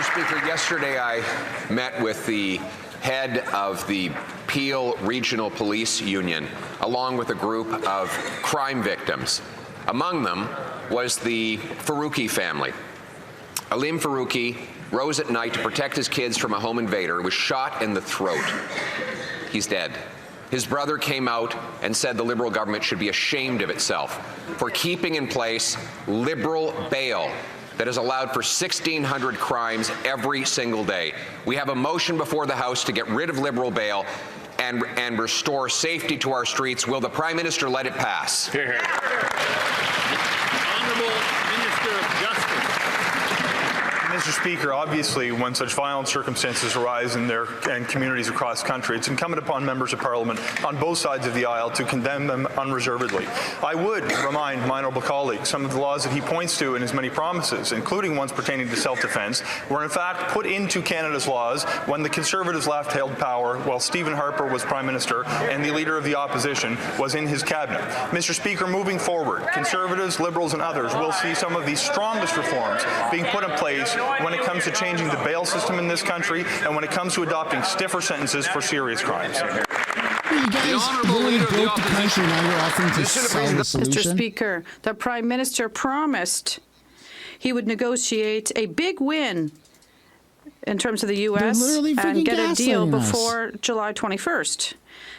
Mr. Speaker, yesterday I met with the head of the Peel Regional Police Union, along with a group of crime victims. Among them was the Faruqi family. Alim Faruqi rose at night to protect his kids from a home invader and was shot in the throat. He's dead. His brother came out and said the Liberal government should be ashamed of itself for keeping in place Liberal bail that has allowed for 1,600 crimes every single day. We have a motion before the House to get rid of Liberal bail and restore safety to our streets. Will the Prime Minister let it pass? Hear, hear. Honourable Minister of Justice. Mr. Speaker, obviously, when such violent circumstances arise in communities across the country, it's incumbent upon members of Parliament on both sides of the aisle to condemn them unreservedly. I would remind my honourable colleague some of the laws that he points to in his many promises, including ones pertaining to self-defence, were in fact put into Canada's laws when the Conservatives left held power while Stephen Harper was Prime Minister and the Leader of the Opposition was in his cabinet. Mr. Speaker, moving forward, Conservatives, Liberals and others will see some of the strongest reforms being put in place when it comes to changing the bail system in this country and when it comes to adopting stiffer sentences for serious crimes. You guys really broke the country, now you're offering to sell the solution. Mr. Speaker, the Prime Minister promised he would negotiate a big win in terms of the U.S. and get a deal before July 21st.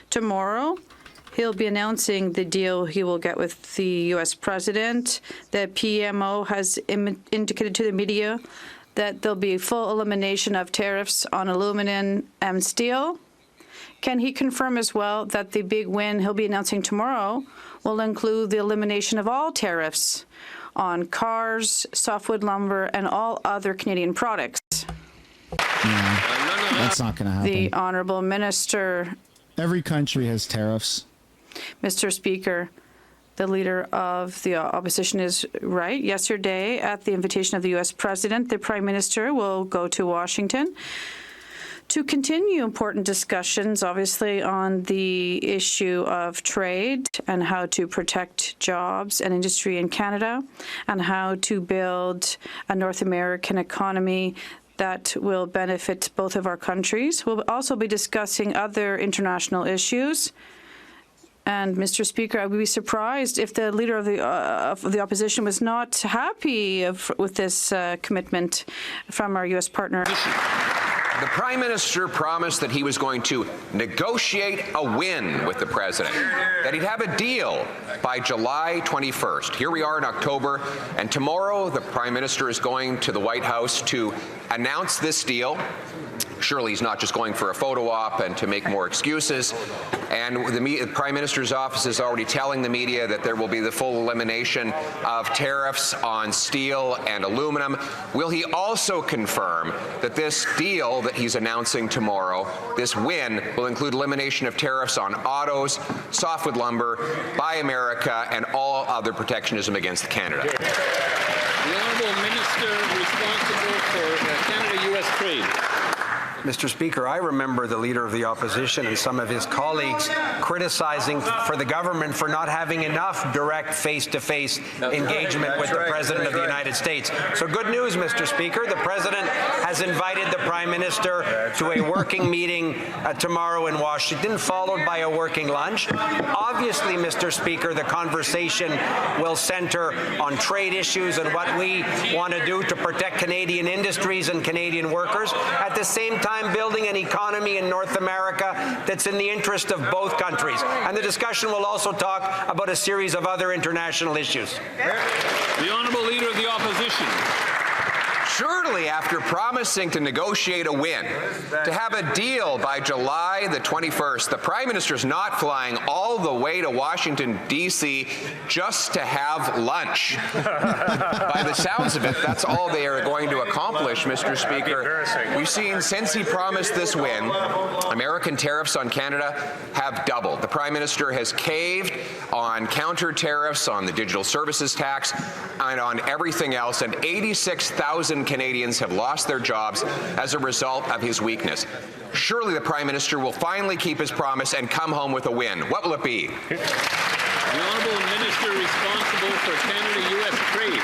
Tomorrow, he'll be announcing the deal he will get with the U.S. President. The PMO has indicated to the media that there'll be full elimination of tariffs on aluminum and steel. Can he confirm as well that the big win he'll be announcing tomorrow will include the elimination of all tariffs on cars, softwood lumber, and all other Canadian products? Yeah, that's not going to happen. The Honourable Minister. Every country has tariffs. Mr. Speaker, the Leader of the Opposition is right. Yesterday, at the invitation of the U.S. President, the Prime Minister will go to Washington to continue important discussions, obviously, on the issue of trade and how to protect jobs and industry in Canada and how to build a North American economy that will benefit both of our countries. We'll also be discussing other international issues. And, Mr. Speaker, I would be surprised if the Leader of the Opposition was not happy with this commitment from our U.S. partner. The Prime Minister promised that he was going to negotiate a win with the President, that he'd have a deal by July 21st. Here we are in October, and tomorrow the Prime Minister is going to the White House to announce this deal. Surely he's not just going for a photo op and to make more excuses. And the Prime Minister's office is already telling the media that there will be the full elimination of tariffs on steel and aluminum. Will he also confirm that this deal that he's announcing tomorrow, this win, will include elimination of tariffs on autos, softwood lumber, Buy America, and all other protectionism against Canada? The Honourable Minister responsible for Canada-U.S. trade. Mr. Speaker, I remember the Leader of the Opposition and some of his colleagues criticizing for the government for not having enough direct face-to-face engagement with the President of the United States. So good news, Mr. Speaker. The President has invited the Prime Minister to a working meeting tomorrow in Washington, followed by a working lunch. Obviously, Mr. Speaker, the conversation will center on trade issues and what we want to do to protect Canadian industries and Canadian workers. At the same time, building an economy in North America that's in the interest of both countries. And the discussion will also talk about a series of other international issues. The Honourable Leader of the Opposition. Surely, after promising to negotiate a win, to have a deal by July the 21st, the Prime Minister is not flying all the way to Washington, D.C. just to have lunch. By the sounds of it, that's all they are going to accomplish, Mr. Speaker. We've seen since he promised this win, American tariffs on Canada have doubled. The Prime Minister has caved on counter tariffs on the digital services tax and on everything else, and 86,000 Canadians have lost their jobs as a result of his weakness. Surely the Prime Minister will finally keep his promise and come home with a win. What will it be? The Honourable Minister responsible for Canada-U.S. trade.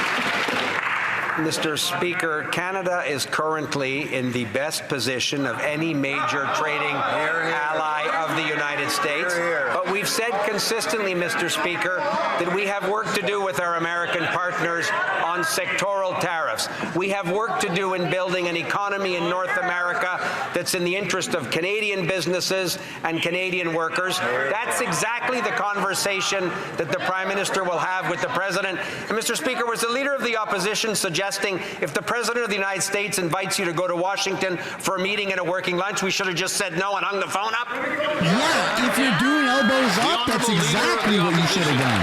Mr. Speaker, Canada is currently in the best position of any major trading ally of the United States. But we've said consistently, Mr. Speaker, that we have work to do with our American partners on sectoral tariffs. We have work to do in building an economy in North America that's in the interest of Canadian businesses and Canadian workers. That's exactly the conversation that the Prime Minister will have with the President. And Mr. Speaker, was the Leader of the Opposition suggesting if the President of the United States invites you to go to Washington for a meeting and a working lunch, we should have just said no and hung the phone up? Yeah, if you're doing elbows up, that's exactly what you should have done.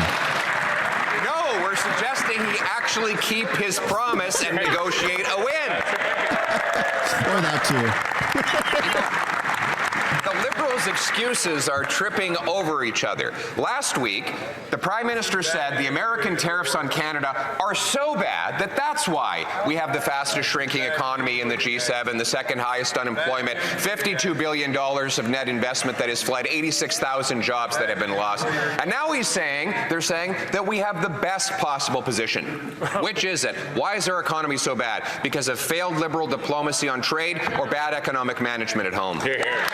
No, we're suggesting he actually keep his promise and negotiate a win. Or that too. The Liberals' excuses are tripping over each other. Last week, the Prime Minister said the American tariffs on Canada are so bad that that's why we have the fastest shrinking economy in the G7, the second highest unemployment, $52 billion of net investment that has fled, 86,000 jobs that have been lost. And now they're saying that we have the best possible position. Which is it? Why is our economy so bad? Because of failed Liberal diplomacy on trade or bad economic management at home? Here, here.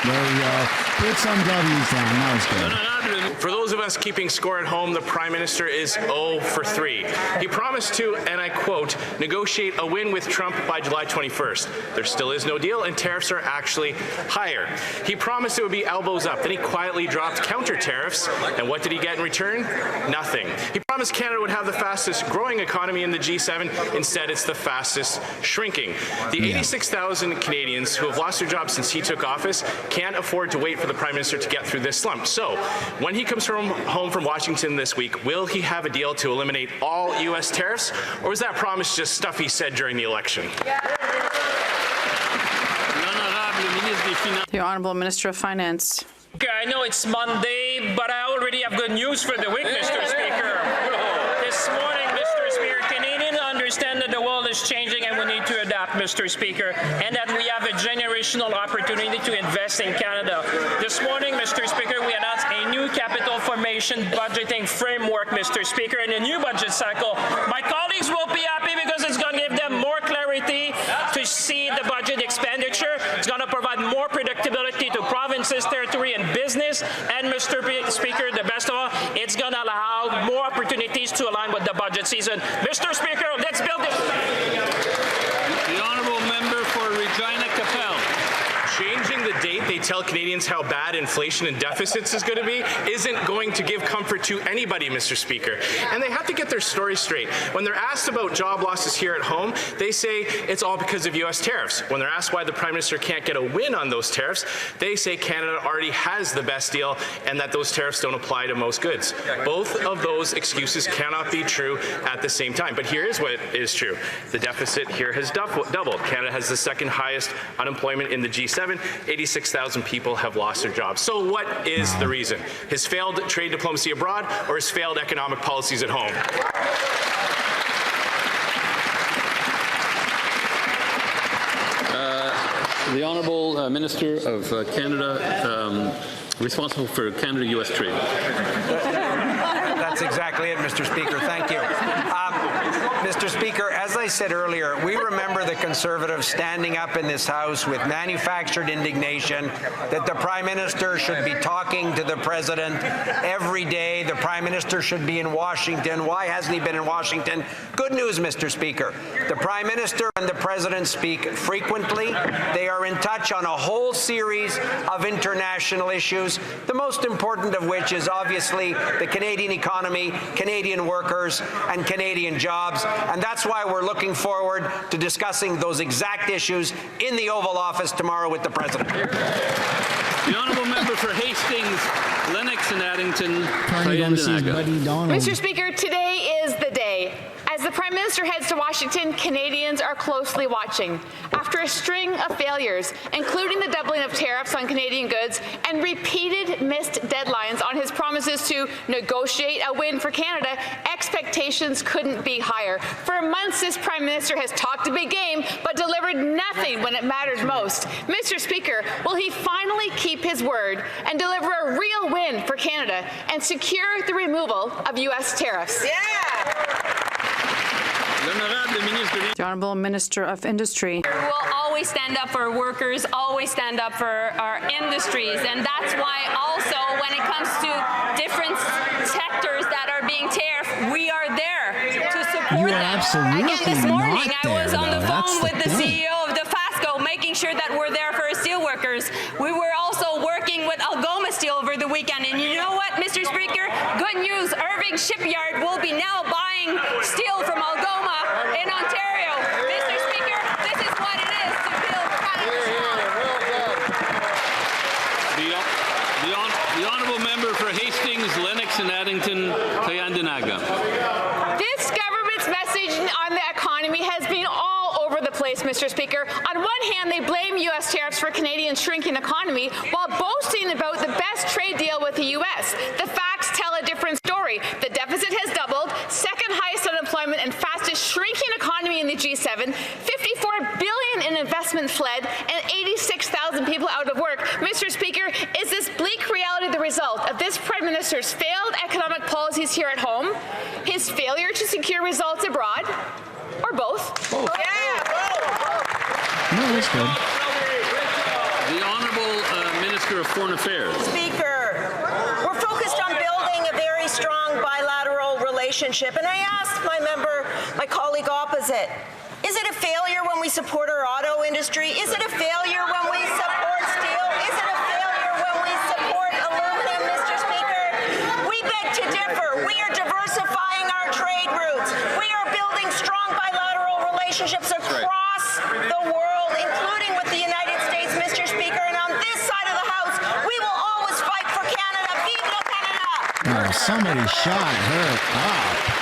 There you go. Put some W's down. That was good. For those of us keeping score at home, the Prime Minister is 0 for 3. He promised to, and I quote, negotiate a win with Trump by July 21st. There still is no deal, and tariffs are actually higher. He promised it would be elbows up. Then he quietly dropped counter tariffs. And what did he get in return? Nothing. He promised Canada would have the fastest growing economy in the G7. Instead, it's the fastest shrinking. The 86,000 Canadians who have lost their jobs since he took office can't afford to wait for the Prime Minister to get through this slump. So, when he comes home from Washington this week, will he have a deal to eliminate all U.S. tariffs, or is that promise just stuff he said during the election? The Honourable Minister of Finance. I know it's Monday, but I already have good news for the week, Mr. Speaker. This morning, Mr. Speaker, Canadians understand that the world is changing and we need to adapt, Mr. Speaker, and that we have a generational opportunity to invest in Canada. This morning, Mr. Speaker, we announced a new capital formation budgeting framework, Mr. Speaker, in a new budget cycle. My colleagues will be happy because it's going to give them more clarity to see the budget expenditure. It's going to provide more predictability to provinces, territory, and business. And, Mr. Speaker, the best of all, it's going to allow more opportunities to align with the budget season. Mr. Speaker, let's build this. The honourable member for Regina Capel. Changing the date they tell Canadians how bad inflation and deficits is going to be isn't going to give comfort to anybody, Mr. Speaker. And they have to get their story straight. When they're asked about job losses here at home, they say it's all because of U.S. tariffs. When they're asked why the Prime Minister can't get a win on those tariffs, they say Canada already has the best deal and that those tariffs don't apply to most goods. Both of those excuses cannot be true at the same time. But here is what is true. The deficit here has doubled. Canada has the second highest unemployment in the G7. 86,000 people have lost their jobs. So what is the reason? His failed trade diplomacy abroad or his failed economic policies at home? The Honourable Minister of Canada, responsible for Canada-US trade. That's exactly it, Mr. Speaker. Thank you. Mr. Speaker, as I said earlier, we remember the Conservatives standing up in this House with manufactured indignation that the Prime Minister should be talking to the President every day. The Prime Minister should be in Washington. Why hasn't he been in Washington? Good news, Mr. Speaker. The Prime Minister and the President speak frequently. They are in touch on a whole series of international issues, the most important of which is obviously the Canadian economy, Canadian workers, and Canadian jobs. And that's why we're looking forward to discussing those exact issues in the Oval Office tomorrow with the President. The Honourable Member for Hastings, Lennox and Addington, Mr. Speaker, today is the day. As the Prime Minister heads to Washington, Canadians are closely watching. After a string of failures, including the doubling of tariffs on Canadian goods and repeated missed deadlines on his promises to negotiate a win for Canada, expectations couldn't be higher. For months, this Prime Minister has talked a big game, but delivered nothing when it mattered most. Mr. Speaker, will he finally keep his word and deliver a real win for Canada and secure the removal of U.S. tariffs? The The Honourable Minister of Industry. We'll always stand up for workers, always stand up for our industries, and that's why also when it comes to different sectors that are being tariffed, we are there to support You are them. absolutely Again, this morning not I was there, on the though. That's phone with the the point. CEO of DeFasco, making sure that we're there for our steel workers. We were also working with Algoma Steel over the weekend, and you know what, Mr. Speaker? Good news, Irving Shipyard will be now buying steel from Algoma in Ontario. Mr. Speaker, this is what it is to build Canada strong. The honourable member for Hastings, Lennox and Addington, Tyendinaga. This government's message on the economy has been all over the place, Mr. Speaker. On one hand, they blame U.S. tariffs for Canadians' shrinking economy while boasting about the best trade deal with the U.S. The facts tell a different story. The deficit has doubled, second highest unemployment and fastest shrinking economy in the G7, $54 billion in investment fled, and 86,000 people out of work. Mr. Speaker, is this bleak reality the result of this Prime Minister's failed economic policies here at home, his failure to secure results abroad, or both? Both. Yeah, both. No, that's good. The honourable Minister of Foreign Affairs. Speaker, we're focused on building a very strong bilateral relationship, and I asked my colleague opposite, is it a failure when we support our auto industry? Is it a failure when we support steel? Is it a failure when we support aluminum, Mr. Speaker? We beg to differ. We are diversifying our trade routes. We are building strong bilateral relationships across the world, including with the United States, Mr. Speaker. And on this side of the House, we will always fight for Canada. Vive le Canada! Oh, somebody shot her up.